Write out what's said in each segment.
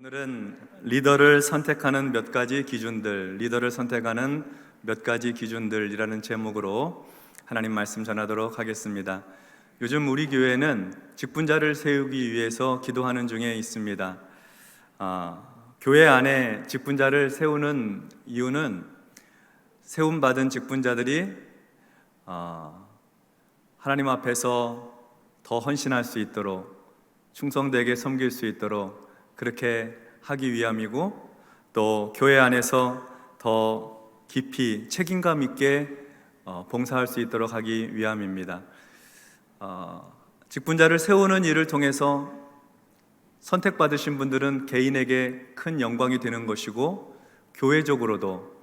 오늘은 리더를 선택하는 몇 가지 기준들, 리더를 선택하는 몇 가지 기준들이라는 제목으로 하나님 말씀 전하도록 하겠습니다. 요즘 우리 교회는 직분자를 세우기 위해서 기도하는 중에 있습니다. 교회 안에 직분자를 세우는 이유는 세움받은 직분자들이 하나님 앞에서 더 헌신할 수 있도록, 충성되게 섬길 수 있도록 그렇게 하기 위함이고, 또 교회 안에서 더 깊이 책임감 있게 봉사할 수 있도록 하기 위함입니다. 직분자를 세우는 일을 통해서 선택받으신 분들은 개인에게 큰 영광이 되는 것이고, 교회적으로도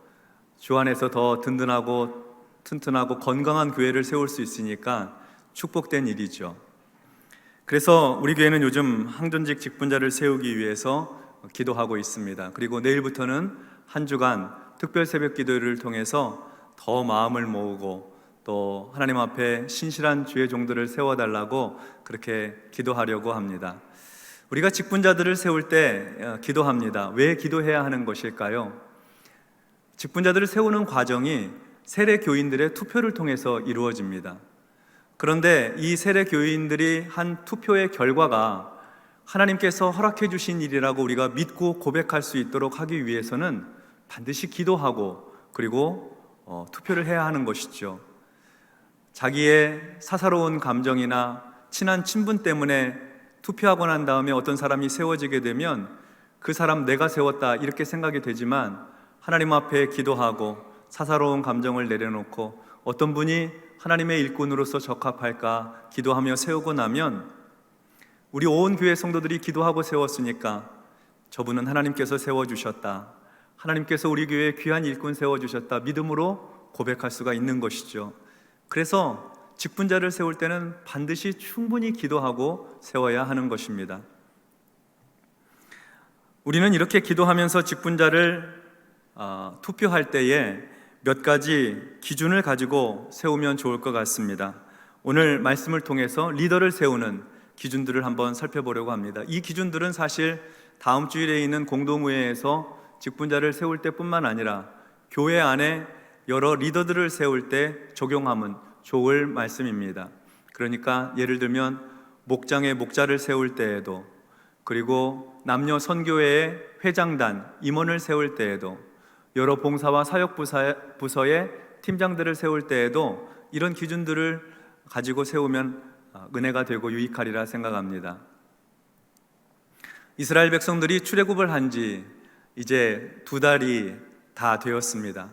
주 안에서 더 든든하고 튼튼하고 건강한 교회를 세울 수 있으니까 축복된 일이죠. 그래서 우리 교회는 요즘 항존직 직분자를 세우기 위해서 기도하고 있습니다. 그리고 내일부터는 한 주간 특별 새벽 기도를 통해서 더 마음을 모으고 또 하나님 앞에 신실한 주의 종들을 세워달라고 그렇게 기도하려고 합니다. 우리가 직분자들을 세울 때 기도합니다. 왜 기도해야 하는 것일까요? 직분자들을 세우는 과정이 세례 교인들의 투표를 통해서 이루어집니다. 그런데 이 세례 교인들이 한 투표의 결과가 하나님께서 허락해 주신 일이라고 우리가 믿고 고백할 수 있도록 하기 위해서는 반드시 기도하고 그리고 투표를 해야 하는 것이죠. 자기의 사사로운 감정이나 친한 친분 때문에 투표하고 난 다음에 어떤 사람이 세워지게 되면 그 사람 내가 세웠다 이렇게 생각이 되지만, 하나님 앞에 기도하고 사사로운 감정을 내려놓고 어떤 분이 하나님의 일꾼으로서 적합할까 기도하며 세우고 나면, 우리 온 교회 성도들이 기도하고 세웠으니까 저분은 하나님께서 세워주셨다, 하나님께서 우리 교회에 귀한 일꾼 세워주셨다 믿음으로 고백할 수가 있는 것이죠. 그래서 직분자를 세울 때는 반드시 충분히 기도하고 세워야 하는 것입니다. 우리는 이렇게 기도하면서 직분자를 투표할 때에 몇 가지 기준을 가지고 세우면 좋을 것 같습니다. 오늘 말씀을 통해서 리더를 세우는 기준들을 한번 살펴보려고 합니다. 이 기준들은 사실 다음 주일에 있는 공동회의에서 직분자를 세울 때뿐만 아니라 교회 안에 여러 리더들을 세울 때 적용하면 좋을 말씀입니다. 그러니까 예를 들면 목장의 목자를 세울 때에도, 그리고 남녀 선교회의 회장단, 임원을 세울 때에도, 여러 봉사와 사역 부서의 팀장들을 세울 때에도 이런 기준들을 가지고 세우면 은혜가 되고 유익하리라 생각합니다. 이스라엘 백성들이 출애굽을 한 지 이제 2달이 다 되었습니다.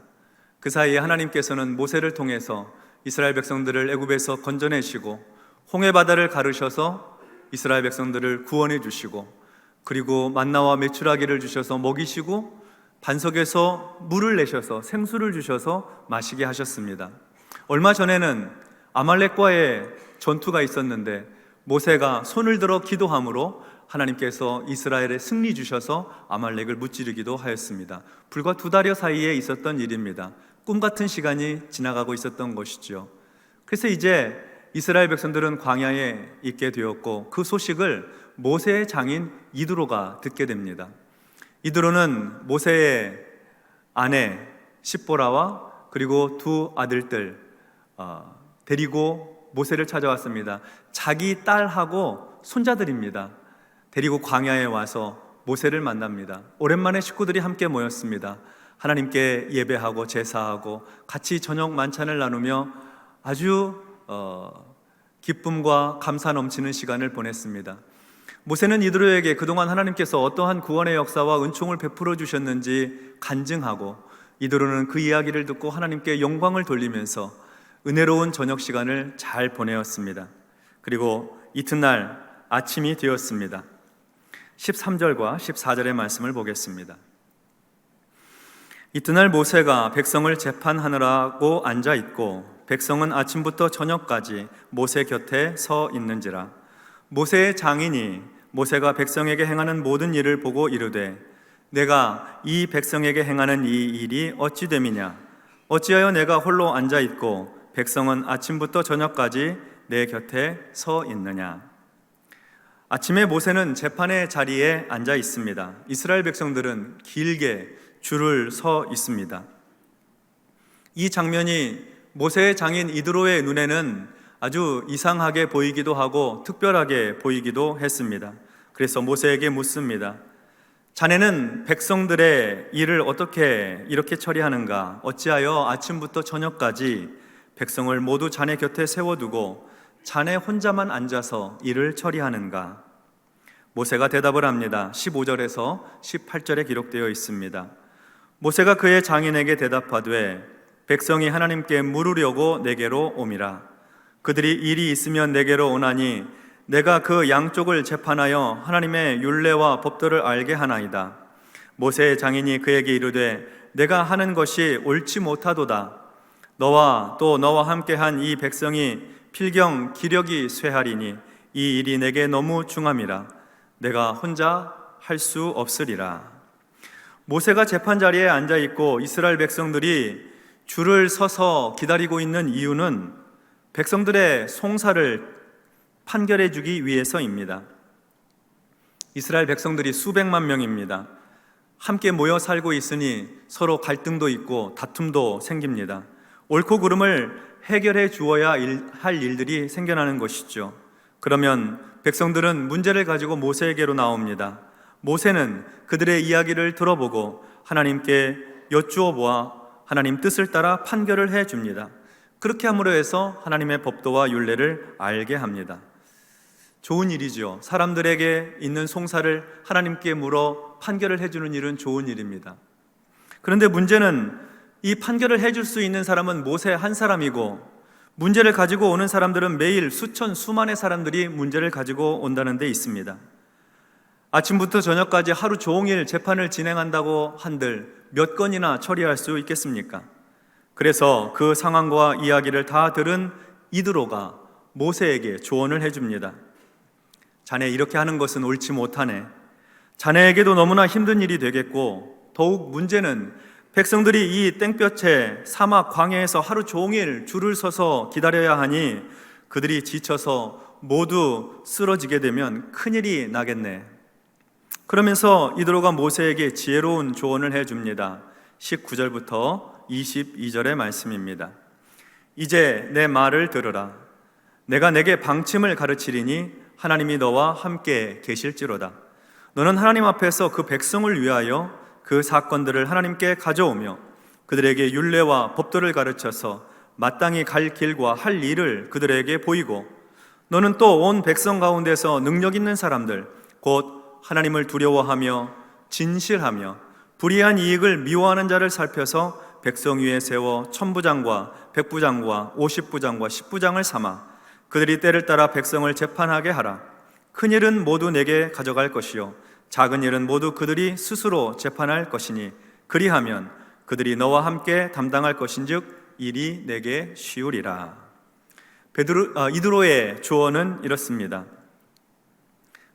그 사이에 하나님께서는 모세를 통해서 이스라엘 백성들을 애굽에서 건져내시고 홍해 바다를 가르셔서 이스라엘 백성들을 구원해 주시고, 그리고 만나와 메추라기를 주셔서 먹이시고 반석에서 물을 내셔서 생수를 주셔서 마시게 하셨습니다. 얼마 전에는 아말렉과의 전투가 있었는데 모세가 손을 들어 기도함으로 하나님께서 이스라엘에 승리 주셔서 아말렉을 무찌르기도 하였습니다. 불과 2달여 사이에 있었던 일입니다. 꿈같은 시간이 지나가고 있었던 것이죠. 그래서 이제 이스라엘 백성들은 광야에 있게 되었고, 그 소식을 모세의 장인 이드로가 듣게 됩니다. 이드로는 모세의 아내 십보라와 그리고 2 아들들 데리고 모세를 찾아왔습니다. 자기 딸하고 손자들입니다. 데리고 광야에 와서 모세를 만납니다. 오랜만에 식구들이 함께 모였습니다. 하나님께 예배하고 제사하고 같이 저녁 만찬을 나누며 아주 기쁨과 감사 넘치는 시간을 보냈습니다. 모세는 이드로에게 그동안 하나님께서 어떠한 구원의 역사와 은총을 베풀어 주셨는지 간증하고, 이드로는 그 이야기를 듣고 하나님께 영광을 돌리면서 은혜로운 저녁 시간을 잘 보내었습니다. 그리고 이튿날 아침이 되었습니다. 13절과 14절의 말씀을 보겠습니다. 이튿날 모세가 백성을 재판하느라고 앉아 있고 백성은 아침부터 저녁까지 모세 곁에 서 있는지라. 모세의 장인이 모세가 백성에게 행하는 모든 일을 보고 이르되, 내가 이 백성에게 행하는 이 일이 어찌 됨이냐? 어찌하여 내가 홀로 앉아 있고 백성은 아침부터 저녁까지 내 곁에 서 있느냐? 아침에 모세는 재판의 자리에 앉아 있습니다. 이스라엘 백성들은 길게 줄을 서 있습니다. 이 장면이 모세의 장인 이드로의 눈에는 아주 이상하게 보이기도 하고 특별하게 보이기도 했습니다. 그래서 모세에게 묻습니다. 자네는 백성들의 일을 어떻게 이렇게 처리하는가? 어찌하여 아침부터 저녁까지 백성을 모두 자네 곁에 세워두고 자네 혼자만 앉아서 일을 처리하는가? 모세가 대답을 합니다. 15절에서 18절에 기록되어 있습니다. 모세가 그의 장인에게 대답하되 백성이 하나님께 물으려고 내게로 오미라. 그들이 일이 있으면 내게로 오나니 내가 그 양쪽을 재판하여 하나님의 율례와 법도를 알게 하나이다. 모세의 장인이 그에게 이르되 내가 하는 것이 옳지 못하도다. 너와 또 너와 함께한 이 백성이 필경 기력이 쇠하리니 이 일이 내게 너무 중함이라. 내가 혼자 할 수 없으리라. 모세가 재판 자리에 앉아 있고 이스라엘 백성들이 줄을 서서 기다리고 있는 이유는 백성들의 송사를 판결해 주기 위해서입니다. 이스라엘 백성들이 수백만 명입니다. 함께 모여 살고 있으니 서로 갈등도 있고 다툼도 생깁니다. 옳고 그름을 해결해 주어야 할 일들이 생겨나는 것이죠. 그러면 백성들은 문제를 가지고 모세에게로 나옵니다. 모세는 그들의 이야기를 들어보고 하나님께 여쭈어 보아 하나님 뜻을 따라 판결을 해 줍니다. 그렇게 함으로 해서 하나님의 법도와 율례를 알게 합니다. 좋은 일이죠. 사람들에게 있는 송사를 하나님께 물어 판결을 해주는 일은 좋은 일입니다. 그런데 문제는 이 판결을 해줄 수 있는 사람은 모세 한 사람이고 문제를 가지고 오는 사람들은 매일 수천 수만의 사람들이 문제를 가지고 온다는 데 있습니다. 아침부터 저녁까지 하루 종일 재판을 진행한다고 한들 몇 건이나 처리할 수 있겠습니까? 그래서 그 상황과 이야기를 다 들은 이드로가 모세에게 조언을 해줍니다. 자네 이렇게 하는 것은 옳지 못하네. 자네에게도 너무나 힘든 일이 되겠고 더욱 문제는 백성들이 이 땡볕에 사막 광야에서 하루 종일 줄을 서서 기다려야 하니 그들이 지쳐서 모두 쓰러지게 되면 큰일이 나겠네. 그러면서 이드로가 모세에게 지혜로운 조언을 해줍니다. 19절부터 22절의 말씀입니다. 이제 내 말을 들으라. 내가 내게 방침을 가르치리니 하나님이 너와 함께 계실지로다. 너는 하나님 앞에서 그 백성을 위하여 그 사건들을 하나님께 가져오며 그들에게 율례와 법도를 가르쳐서 마땅히 갈 길과 할 일을 그들에게 보이고 너는 또 온 백성 가운데서 능력 있는 사람들 곧 하나님을 두려워하며 진실하며 불의한 이익을 미워하는 자를 살펴서 백성 위에 세워 천부장과 백부장과 50부장과 10부장을 삼아 그들이 때를 따라 백성을 재판하게 하라. 큰 일은 모두 내게 가져갈 것이요 작은 일은 모두 그들이 스스로 재판할 것이니 그리하면 그들이 너와 함께 담당할 것인즉 일이 내게 쉬우리라. 이드로의 조언은 이렇습니다.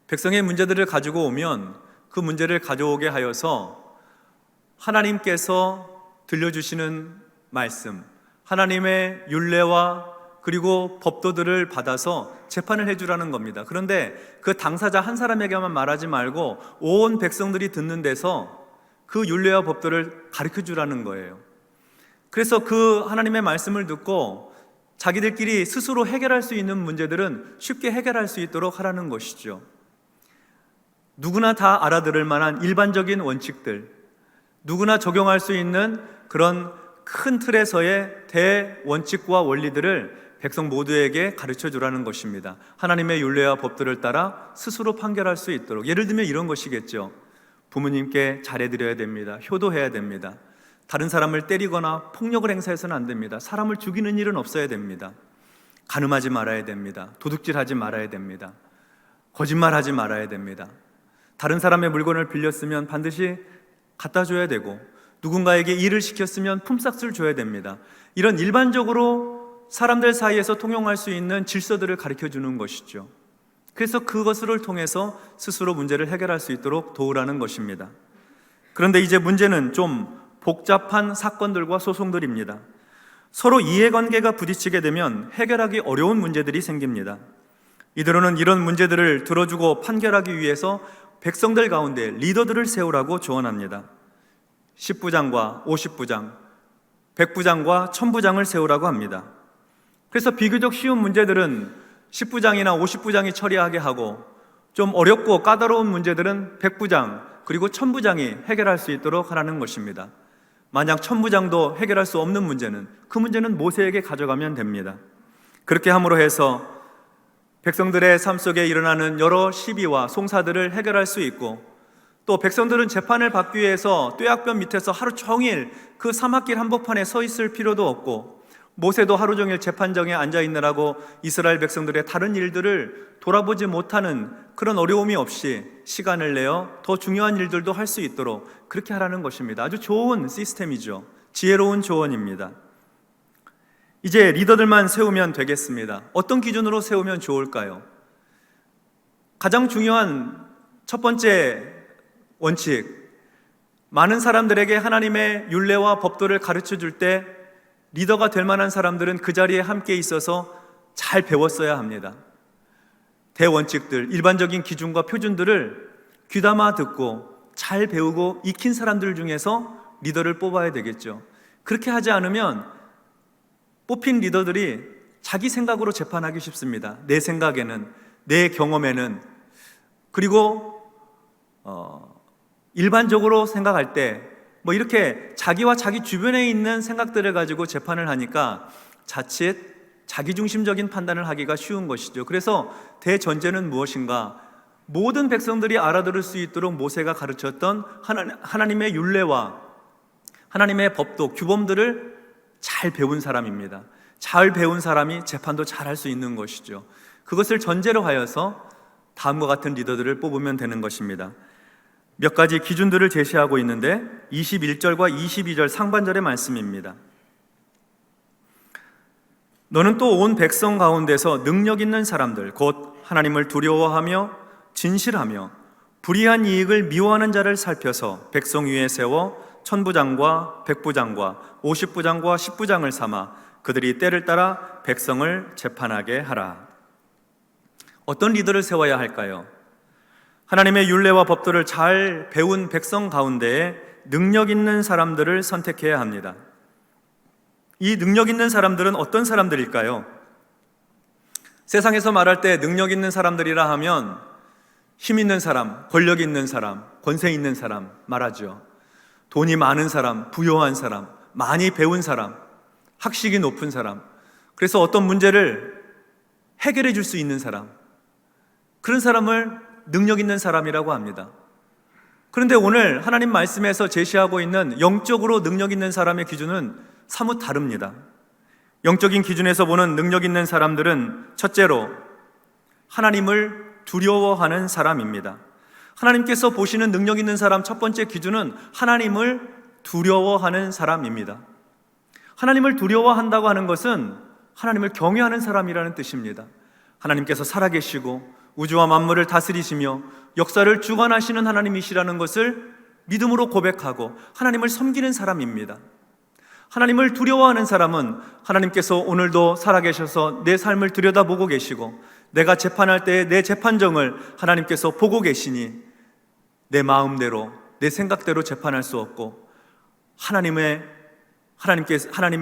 백성의 문제들을 가지고 오면 그 문제를 가져오게 하여서 하나님께서 들려주시는 말씀, 하나님의 율례와 그리고 법도들을 받아서 재판을 해주라는 겁니다. 그런데 그 당사자 한 사람에게만 말하지 말고 온 백성들이 듣는 데서 그 율례와 법도를 가르쳐주라는 거예요. 그래서 그 하나님의 말씀을 듣고 자기들끼리 스스로 해결할 수 있는 문제들은 쉽게 해결할 수 있도록 하라는 것이죠. 누구나 다 알아들을 만한 일반적인 원칙들, 누구나 적용할 수 있는 그런 큰 틀에서의 대원칙과 원리들을 백성 모두에게 가르쳐 주라는 것입니다. 하나님의 율례와 법들을 따라 스스로 판결할 수 있도록. 예를 들면 이런 것이겠죠. 부모님께 잘해드려야 됩니다. 효도해야 됩니다. 다른 사람을 때리거나 폭력을 행사해서는 안 됩니다. 사람을 죽이는 일은 없어야 됩니다. 간음하지 말아야 됩니다. 도둑질하지 말아야 됩니다. 거짓말하지 말아야 됩니다. 다른 사람의 물건을 빌렸으면 반드시 갖다 줘야 되고 누군가에게 일을 시켰으면 품삯을 줘야 됩니다. 이런 일반적으로 사람들 사이에서 통용할 수 있는 질서들을 가르쳐주는 것이죠. 그래서 그것을 통해서 스스로 문제를 해결할 수 있도록 도우라는 것입니다. 그런데 이제 문제는 좀 복잡한 사건들과 소송들입니다. 서로 이해관계가 부딪히게 되면 해결하기 어려운 문제들이 생깁니다. 이대로는 이런 문제들을 들어주고 판결하기 위해서 백성들 가운데 리더들을 세우라고 조언합니다. 10부장과 50부장, 100부장과 1000부장을 세우라고 합니다. 그래서 비교적 쉬운 문제들은 10부장이나 50부장이 처리하게 하고, 좀 어렵고 까다로운 문제들은 100부장 그리고 1000부장이 해결할 수 있도록 하라는 것입니다. 만약 1000부장도 해결할 수 없는 문제는 그 문제는 모세에게 가져가면 됩니다. 그렇게 함으로 해서 백성들의 삶 속에 일어나는 여러 시비와 송사들을 해결할 수 있고, 또 백성들은 재판을 받기 위해서 뙤약볕 밑에서 하루 종일 그 사막길 한복판에 서 있을 필요도 없고, 모세도 하루 종일 재판정에 앉아 있느라고 이스라엘 백성들의 다른 일들을 돌아보지 못하는 그런 어려움이 없이 시간을 내어 더 중요한 일들도 할 수 있도록 그렇게 하라는 것입니다. 아주 좋은 시스템이죠. 지혜로운 조언입니다. 이제 리더들만 세우면 되겠습니다. 어떤 기준으로 세우면 좋을까요? 가장 중요한 첫 번째 원칙, 많은 사람들에게 하나님의 율례와 법도를 가르쳐 줄 때 리더가 될 만한 사람들은 그 자리에 함께 있어서 잘 배웠어야 합니다. 대원칙들, 일반적인 기준과 표준들을 귀담아 듣고 잘 배우고 익힌 사람들 중에서 리더를 뽑아야 되겠죠. 그렇게 하지 않으면 뽑힌 리더들이 자기 생각으로 재판하기 쉽습니다. 내 생각에는, 내 경험에는, 그리고 일반적으로 생각할 때 이렇게 자기와 자기 주변에 있는 생각들을 가지고 재판을 하니까 자칫 자기중심적인 판단을 하기가 쉬운 것이죠. 그래서 대전제는 무엇인가? 모든 백성들이 알아들을 수 있도록 모세가 가르쳤던 하나님의 율례와 하나님의 법도, 규범들을 잘 배운 사람입니다. 잘 배운 사람이 재판도 잘 할 수 있는 것이죠. 그것을 전제로 하여서 다음과 같은 리더들을 뽑으면 되는 것입니다. 몇 가지 기준들을 제시하고 있는데 21절과 22절 상반절의 말씀입니다. 너는 또 온 백성 가운데서 능력 있는 사람들, 곧 하나님을 두려워하며 진실하며 불의한 이익을 미워하는 자를 살펴서 백성 위에 세워 1000부장과 100부장과 50부장과 10부장을 삼아 그들이 때를 따라 백성을 재판하게 하라. 어떤 리더를 세워야 할까요? 하나님의 율례와 법도를 잘 배운 백성 가운데에 능력 있는 사람들을 선택해야 합니다. 이 능력 있는 사람들은 어떤 사람들일까요? 세상에서 말할 때 능력 있는 사람들이라 하면 힘 있는 사람, 권력 있는 사람, 권세 있는 사람 말하죠. 돈이 많은 사람, 부유한 사람, 많이 배운 사람, 학식이 높은 사람, 그래서 어떤 문제를 해결해 줄 수 있는 사람, 그런 사람을 능력 있는 사람이라고 합니다. 그런데 오늘 하나님 말씀에서 제시하고 있는 영적으로 능력 있는 사람의 기준은 사뭇 다릅니다. 영적인 기준에서 보는 능력 있는 사람들은 첫째로 하나님을 두려워하는 사람입니다. 하나님께서 보시는 능력 있는 사람 첫 번째 기준은 하나님을 두려워하는 사람입니다. 하나님을 두려워한다고 하는 것은 하나님을 경외하는 사람이라는 뜻입니다. 하나님께서 살아계시고 우주와 만물을 다스리시며 역사를 주관하시는 하나님이시라는 것을 믿음으로 고백하고 하나님을 섬기는 사람입니다. 하나님을 두려워하는 사람은 하나님께서 오늘도 살아계셔서 내 삶을 들여다보고 계시고 내가 재판할 때의 내 재판정을 하나님께서 보고 계시니 내 마음대로 내 생각대로 재판할 수 없고 하나님의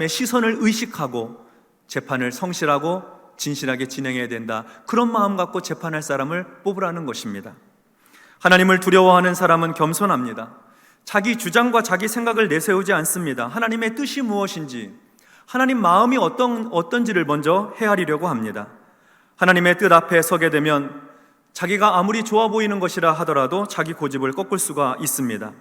시선을 의식하고 재판을 성실하고 진실하게 진행해야 된다. 그런 마음 갖고 재판할 사람을 뽑으라는 것입니다. 하나님을 두려워하는 사람은 겸손합니다. 자기 주장과 자기 생각을 내세우지 않습니다. 하나님의 뜻이 무엇인지, 하나님 마음이 어떤지를 먼저 헤아리려고 합니다. 하나님의 뜻 앞에 서게 되면 자기가 아무리 좋아 보이는 것이라 하더라도 자기 고집을 꺾을 수가 있습니다.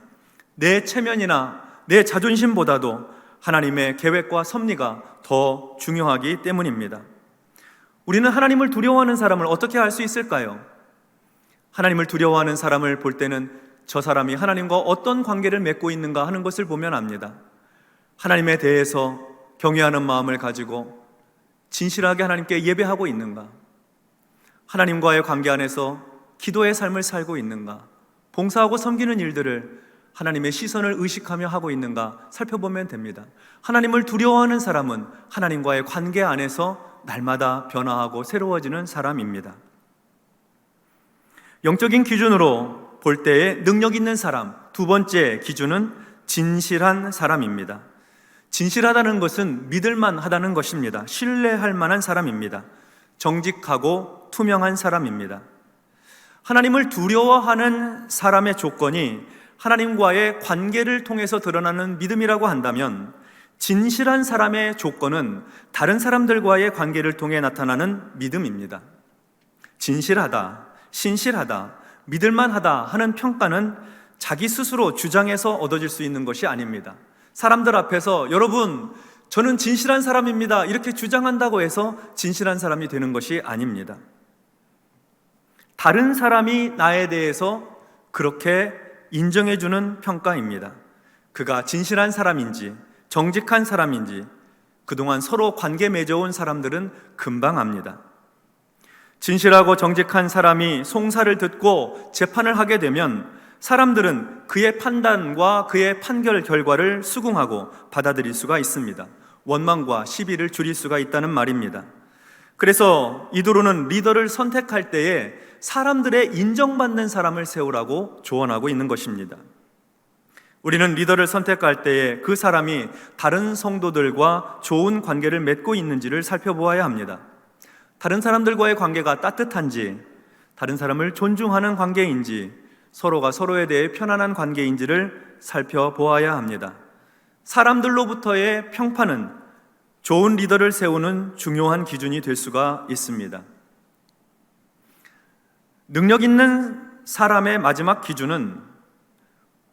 내 체면이나 내 자존심보다도 하나님의 계획과 섭리가 더 중요하기 때문입니다. 우리는 하나님을 두려워하는 사람을 어떻게 알 수 있을까요? 하나님을 두려워하는 사람을 볼 때는 저 사람이 하나님과 어떤 관계를 맺고 있는가 하는 것을 보면 압니다. 하나님에 대해서 경외하는 마음을 가지고 진실하게 하나님께 예배하고 있는가? 하나님과의 관계 안에서 기도의 삶을 살고 있는가? 봉사하고 섬기는 일들을 하나님의 시선을 의식하며 하고 있는가 살펴보면 됩니다. 하나님을 두려워하는 사람은 하나님과의 관계 안에서 날마다 변화하고 새로워지는 사람입니다. 영적인 기준으로 볼 때에 능력 있는 사람, 두 번째 기준은 진실한 사람입니다. 진실하다는 것은 믿을만 하다는 것입니다. 신뢰할 만한 사람입니다. 정직하고 투명한 사람입니다. 하나님을 두려워하는 사람의 조건이 하나님과의 관계를 통해서 드러나는 믿음이라고 한다면, 진실한 사람의 조건은 다른 사람들과의 관계를 통해 나타나는 믿음입니다. 진실하다, 신실하다, 믿을만하다 하는 평가는 자기 스스로 주장해서 얻어질 수 있는 것이 아닙니다. 사람들 앞에서 여러분, 저는 진실한 사람입니다, 이렇게 주장한다고 해서 진실한 사람이 되는 것이 아닙니다. 다른 사람이 나에 대해서 그렇게 인정해주는 평가입니다. 그가 진실한 사람인지 정직한 사람인지 그동안 서로 관계 맺어온 사람들은 금방 압니다. 진실하고 정직한 사람이 송사를 듣고 재판을 하게 되면 사람들은 그의 판단과 그의 판결 결과를 수긍하고 받아들일 수가 있습니다. 원망과 시비를 줄일 수가 있다는 말입니다. 그래서 이도로는 리더를 선택할 때에 사람들의 인정받는 사람을 세우라고 조언하고 있는 것입니다. 우리는 리더를 선택할 때에 그 사람이 다른 성도들과 좋은 관계를 맺고 있는지를 살펴보아야 합니다. 다른 사람들과의 관계가 따뜻한지, 다른 사람을 존중하는 관계인지, 서로가 서로에 대해 편안한 관계인지를 살펴보아야 합니다. 사람들로부터의 평판은 좋은 리더를 세우는 중요한 기준이 될 수가 있습니다. 능력 있는 사람의 마지막 기준은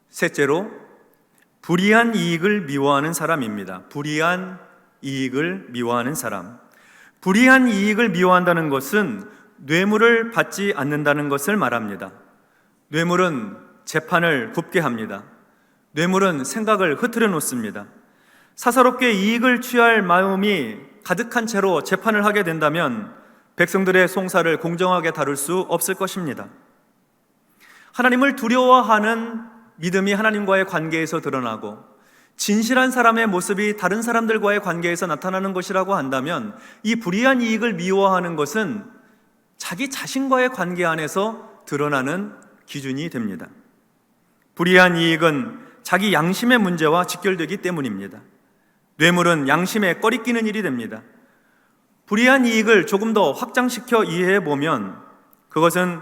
셋째로 불이한 이익을 미워하는 사람입니다. 불이한 이익을 미워하는 사람. 불이한 이익을 미워한다는 것은 뇌물을 받지 않는다는 것을 말합니다. 뇌물은 재판을 굽게 합니다. 뇌물은 생각을 흐트려 놓습니다. 사사롭게 이익을 취할 마음이 가득한 채로 재판을 하게 된다면 백성들의 송사를 공정하게 다룰 수 없을 것입니다. 하나님을 두려워하는 믿음이 하나님과의 관계에서 드러나고 진실한 사람의 모습이 다른 사람들과의 관계에서 나타나는 것이라고 한다면, 이 불이한 이익을 미워하는 것은 자기 자신과의 관계 안에서 드러나는 기준이 됩니다. 불이한 이익은 자기 양심의 문제와 직결되기 때문입니다. 뇌물은 양심에 꺼리끼는 일이 됩니다. 불이한 이익을 조금 더 확장시켜 이해해 보면 그것은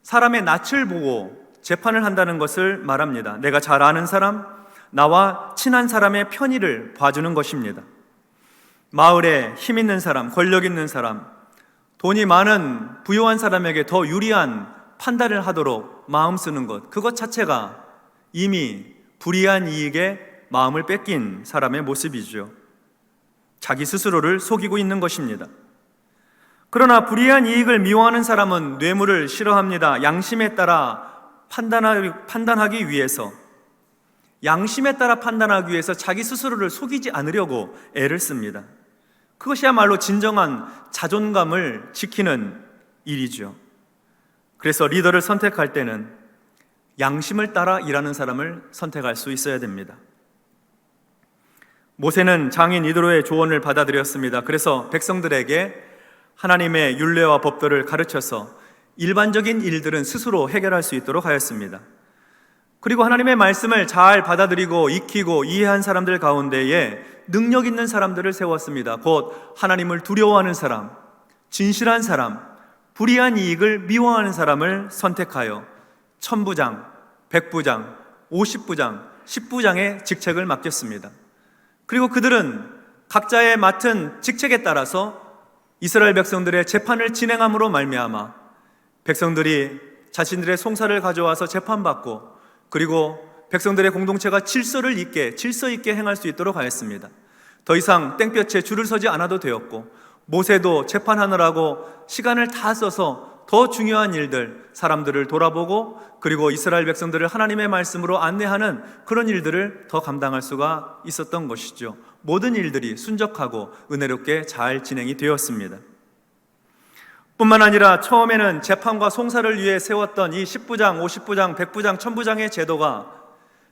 사람의 낯을 보고 재판을 한다는 것을 말합니다. 내가 잘 아는 사람, 나와 친한 사람의 편의를 봐주는 것입니다. 마을에 힘 있는 사람, 권력 있는 사람, 돈이 많은 부유한 사람에게 더 유리한 판단을 하도록 마음 쓰는 것, 그것 자체가 이미 불이한 이익에 마음을 뺏긴 사람의 모습이죠. 자기 스스로를 속이고 있는 것입니다. 그러나 불이한 이익을 미워하는 사람은 뇌물을 싫어합니다. 양심에 따라 판단하기 위해서, 양심에 따라 판단하기 위해서 자기 스스로를 속이지 않으려고 애를 씁니다. 그것이야말로 진정한 자존감을 지키는 일이죠. 그래서 리더를 선택할 때는 양심을 따라 일하는 사람을 선택할 수 있어야 됩니다. 모세는 장인 이드로의 조언을 받아들였습니다. 그래서 백성들에게 하나님의 율례와 법도를 가르쳐서 일반적인 일들은 스스로 해결할 수 있도록 하였습니다. 그리고 하나님의 말씀을 잘 받아들이고 익히고 이해한 사람들 가운데에 능력 있는 사람들을 세웠습니다. 곧 하나님을 두려워하는 사람, 진실한 사람, 불이한 이익을 미워하는 사람을 선택하여 천부장, 백부장, 50부장, 10부장의 직책을 맡겼습니다. 그리고 그들은 각자의 맡은 직책에 따라서 이스라엘 백성들의 재판을 진행함으로 말미암아 백성들이 자신들의 송사를 가져와서 재판받고, 그리고 백성들의 공동체가 질서 있게 행할 수 있도록 하였습니다. 더 이상 땡볕에 줄을 서지 않아도 되었고, 모세도 재판하느라고 시간을 다 써서 더 중요한 일들, 사람들을 돌아보고 그리고 이스라엘 백성들을 하나님의 말씀으로 안내하는 그런 일들을 더 감당할 수가 있었던 것이죠. 모든 일들이 순적하고 은혜롭게 잘 진행이 되었습니다. 뿐만 아니라 처음에는 재판과 송사를 위해 세웠던 이 10부장, 50부장, 100부장, 1000부장의 제도가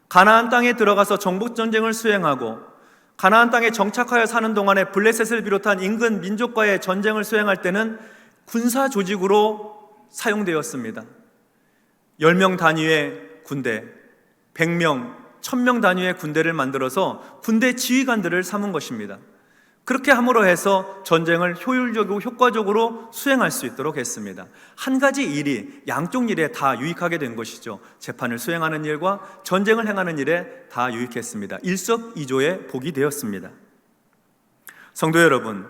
가나안 땅에 들어가서 정복전쟁을 수행하고 가나안 땅에 정착하여 사는 동안에 블레셋을 비롯한 인근 민족과의 전쟁을 수행할 때는 군사 조직으로 사용되었습니다. 10명 단위의 군대, 100명, 1000명 단위의 군대를 만들어서 군대 지휘관들을 삼은 것입니다. 그렇게 함으로 해서 전쟁을 효율적이고 효과적으로 수행할 수 있도록 했습니다. 한 가지 일이 양쪽 일에 다 유익하게 된 것이죠. 재판을 수행하는 일과 전쟁을 행하는 일에 다 유익했습니다. 일석이조의 복이 되었습니다. 성도 여러분,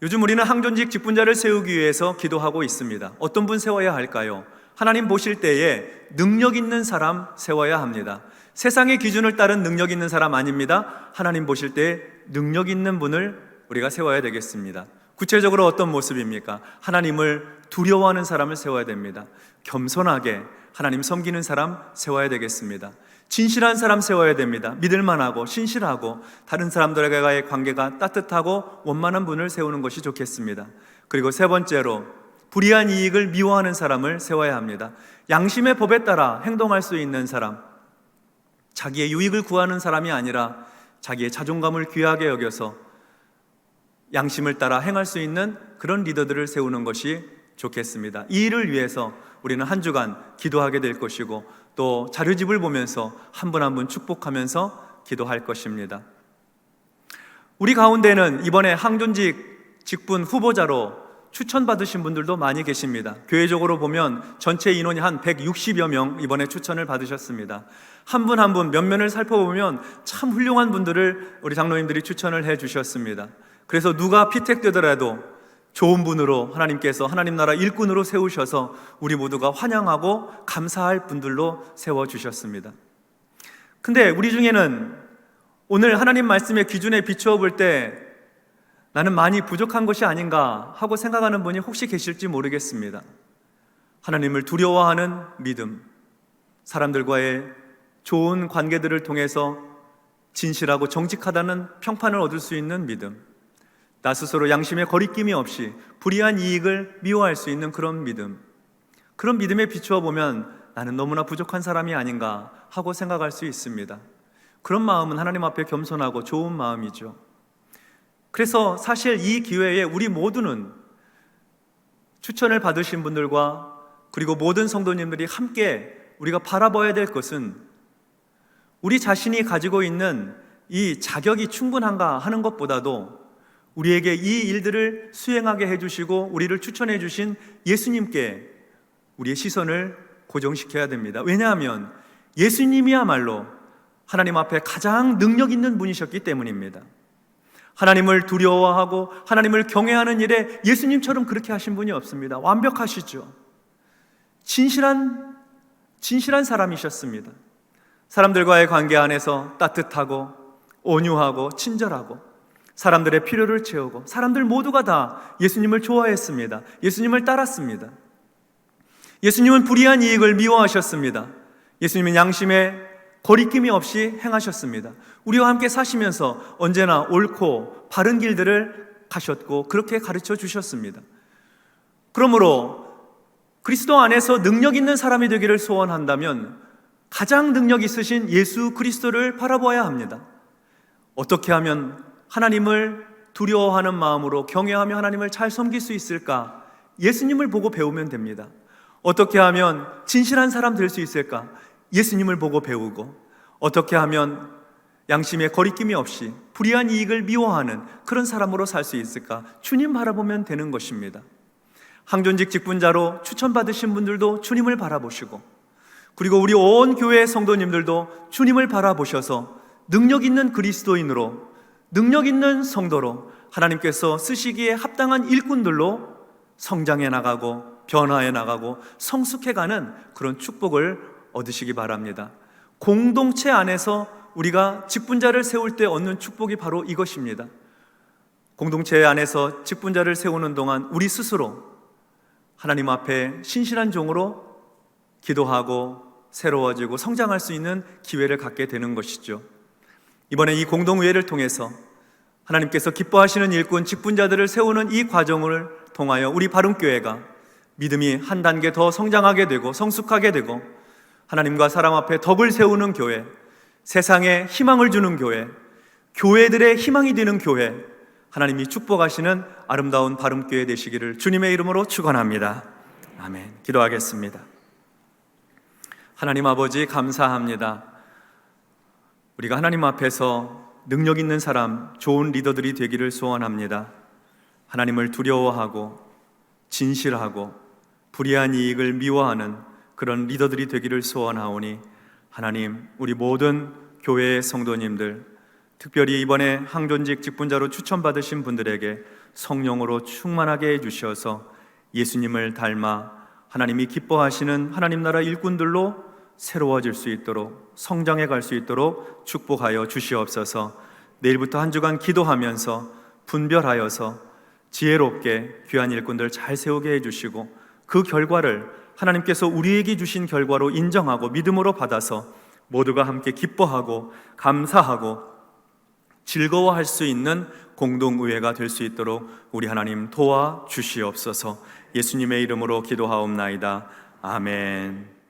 요즘 우리는 항존직 직분자를 세우기 위해서 기도하고 있습니다. 어떤 분 세워야 할까요? 하나님 보실 때에 능력 있는 사람 세워야 합니다. 세상의 기준을 따른 능력 있는 사람 아닙니다. 하나님 보실 때 능력 있는 분을 우리가 세워야 되겠습니다. 구체적으로 어떤 모습입니까? 하나님을 두려워하는 사람을 세워야 됩니다. 겸손하게 하나님 섬기는 사람 세워야 되겠습니다. 진실한 사람 세워야 됩니다. 믿을만하고 신실하고 다른 사람들과의 관계가 따뜻하고 원만한 분을 세우는 것이 좋겠습니다. 그리고 세 번째로 불의한 이익을 미워하는 사람을 세워야 합니다. 양심의 법에 따라 행동할 수 있는 사람, 자기의 유익을 구하는 사람이 아니라 자기의 자존감을 귀하게 여겨서 양심을 따라 행할 수 있는 그런 리더들을 세우는 것이 좋겠습니다. 이 일을 위해서 우리는 한 주간 기도하게 될 것이고 또 자료집을 보면서 한 분 한 분 축복하면서 기도할 것입니다. 우리 가운데는 이번에 항존직 직분 후보자로 추천받으신 분들도 많이 계십니다. 교회적으로 보면 전체 인원이 한 160여 명 이번에 추천을 받으셨습니다. 한 분 한 분 면면을 살펴보면 참 훌륭한 분들을 우리 장로님들이 추천을 해 주셨습니다. 그래서 누가 피택되더라도 좋은 분으로 하나님께서 하나님 나라 일꾼으로 세우셔서 우리 모두가 환영하고 감사할 분들로 세워주셨습니다. 근데 우리 중에는 오늘 하나님 말씀의 기준에 비추어 볼 때 나는 많이 부족한 것이 아닌가 하고 생각하는 분이 혹시 계실지 모르겠습니다. 하나님을 두려워하는 믿음, 사람들과의 좋은 관계들을 통해서 진실하고 정직하다는 평판을 얻을 수 있는 믿음, 나 스스로 양심의 거리낌이 없이 불의한 이익을 미워할 수 있는 그런 믿음, 그런 믿음에 비추어 보면 나는 너무나 부족한 사람이 아닌가 하고 생각할 수 있습니다. 그런 마음은 하나님 앞에 겸손하고 좋은 마음이죠. 그래서 사실 이 기회에 우리 모두는 추천을 받으신 분들과 그리고 모든 성도님들이 함께 우리가 바라봐야 될 것은 우리 자신이 가지고 있는 이 자격이 충분한가 하는 것보다도 우리에게 이 일들을 수행하게 해주시고 우리를 추천해 주신 예수님께 우리의 시선을 고정시켜야 됩니다. 왜냐하면 예수님이야말로 하나님 앞에 가장 능력 있는 분이셨기 때문입니다. 하나님을 두려워하고 하나님을 경외하는 일에 예수님처럼 그렇게 하신 분이 없습니다. 완벽하시죠. 진실한 사람이셨습니다. 사람들과의 관계 안에서 따뜻하고 온유하고 친절하고 사람들의 필요를 채우고 사람들 모두가 다 예수님을 좋아했습니다. 예수님을 따랐습니다. 예수님은 불의한 이익을 미워하셨습니다. 예수님은 양심에 거리낌이 없이 행하셨습니다. 우리와 함께 사시면서 언제나 옳고 바른 길들을 가셨고 그렇게 가르쳐 주셨습니다. 그러므로 그리스도 안에서 능력 있는 사람이 되기를 소원한다면 가장 능력 있으신 예수 그리스도를 바라봐야 합니다. 어떻게 하면 하나님을 두려워하는 마음으로 경외하며 하나님을 잘 섬길 수 있을까? 예수님을 보고 배우면 됩니다. 어떻게 하면 진실한 사람 될 수 있을까? 예수님을 보고 배우고 어떻게 하면 양심에 거리낌이 없이 불의한 이익을 미워하는 그런 사람으로 살 수 있을까? 주님 바라보면 되는 것입니다. 항존직 직분자로 추천받으신 분들도 주님을 바라보시고 그리고 우리 온 교회 성도님들도 주님을 바라보셔서 능력 있는 그리스도인으로 능력 있는 성도로 하나님께서 쓰시기에 합당한 일꾼들로 성장해 나가고 변화해 나가고 성숙해가는 그런 축복을 얻으시기 바랍니다. 공동체 안에서 우리가 직분자를 세울 때 얻는 축복이 바로 이것입니다. 공동체 안에서 직분자를 세우는 동안 우리 스스로 하나님 앞에 신실한 종으로 기도하고 새로워지고 성장할 수 있는 기회를 갖게 되는 것이죠. 이번에 이 공동의회를 통해서 하나님께서 기뻐하시는 일꾼 직분자들을 세우는 이 과정을 통하여 우리 바른교회가 믿음이 한 단계 더 성장하게 되고 성숙하게 되고 하나님과 사람 앞에 덕을 세우는 교회, 세상에 희망을 주는 교회, 교회들의 희망이 되는 교회, 하나님이 축복하시는 아름다운 바른교회 되시기를 주님의 이름으로 축원합니다. 아멘. 기도하겠습니다. 하나님 아버지 감사합니다. 우리가 하나님 앞에서 능력 있는 사람, 좋은 리더들이 되기를 소원합니다. 하나님을 두려워하고 진실하고 불의한 이익을 미워하는 그런 리더들이 되기를 소원하오니 하나님, 우리 모든 교회의 성도님들, 특별히 이번에 항존직 직분자로 추천받으신 분들에게 성령으로 충만하게 해주셔서 예수님을 닮아 하나님이 기뻐하시는 하나님 나라 일꾼들로 새로워질 수 있도록, 성장해 갈 수 있도록 축복하여 주시옵소서. 내일부터 한 주간 기도하면서 분별하여서 지혜롭게 귀한 일꾼들 잘 세우게 해주시고 그 결과를 하나님께서 우리에게 주신 결과로 인정하고 믿음으로 받아서 모두가 함께 기뻐하고 감사하고 즐거워할 수 있는 공동의회가 될 수 있도록 우리 하나님 도와 주시옵소서. 예수님의 이름으로 기도하옵나이다. 아멘.